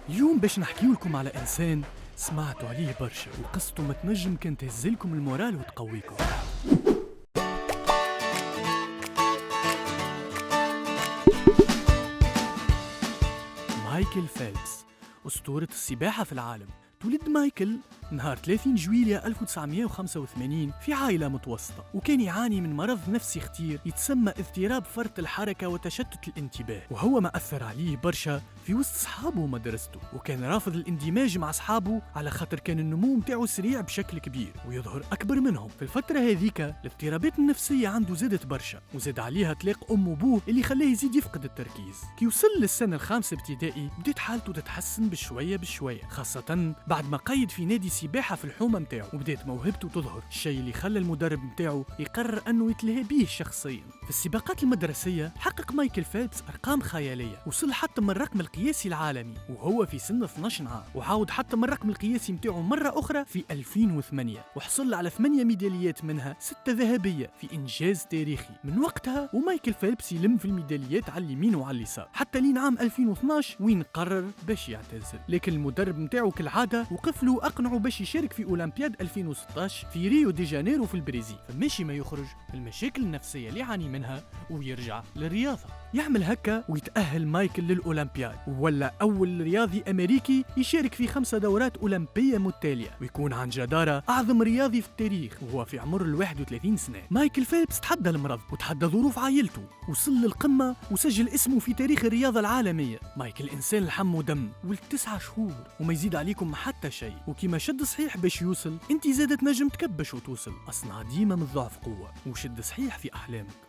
اليوم باش نحكيو لكم على إنسان سمعتوا عليه برشا وقصته ما تنجم كان تهزلكم المورال وتقويكم. مايكل فيلبس أسطورة السباحة في العالم. تولد مايكل نهار 30 جويلية 1985 في عائلة متوسطة، وكان يعاني من مرض نفسي خطير يتسمى اضطراب فرط الحركة وتشتت الانتباه، وهو ما أثر عليه برشا في وسط صحابه ومدرسته، وكان رافض الاندماج مع صحابه على خاطر كان النمو متاعه سريع بشكل كبير ويظهر أكبر منهم. في الفترة هذيك الاضطرابات النفسية عنده زادت برشا، وزاد عليها طلاق أم وبوه اللي خلاه يزيد يفقد التركيز. كي وصل للسنة الخامسة ابتدائي بدأت حالته تتحسن بشوية بشوية، خاصة بعد ما قيد في نادي سباحة في الحومة متاعه، وبدأت موهبته تظهر، الشيء اللي خلى المدرب متاعه يقرر أنه يتلهى بيه شخصيا. في السباقات المدرسية حقق مايكل فيلبس أرقام خيالية، وصل حتى من الرقم القياسي العالمي وهو في سن 12 عام، وعاود حتى من الرقم القياسي متاعه مرة أخرى في 2008، وحصل على 8 ميداليات منها 6 ذهبية في إنجاز تاريخي. من وقتها ومايكل فيلبس يلم في الميداليات على اليمين وعلى اليسار حتى لين عام 2012 وين قرر باش يعتزل، لكن المدرب متاعه كالعادة وقف له وأقنعه باش يشارك في أولمبياد 2016 في ريو دي جانيرو في البرازيل، فماشي ما يخرج من المشاكل النفسية اللي يعاني منها ويرجع للرياضة. يعمل هكا ويتأهل مايكل للأولمبياد، ولا أول رياضي أمريكي يشارك في 5 دورات أولمبية متتالية، ويكون عن جدارة أعظم رياضي في التاريخ وهو في عمر 31 سنة. مايكل فيلبس تحدى المرض وتحدى ظروف عائلته، وصل للقمة وسجل اسمه في تاريخ الرياضة العالمية. مايكل إنسان لحم ودم ولد 9 شهور وما يزيد عليكم حتى شيء، وكما شد صحيح باش يوصل انت زادت نجم تكبش وتوصل، أصنع ديما من الضعف قوة وشد صحيح في أحلامك.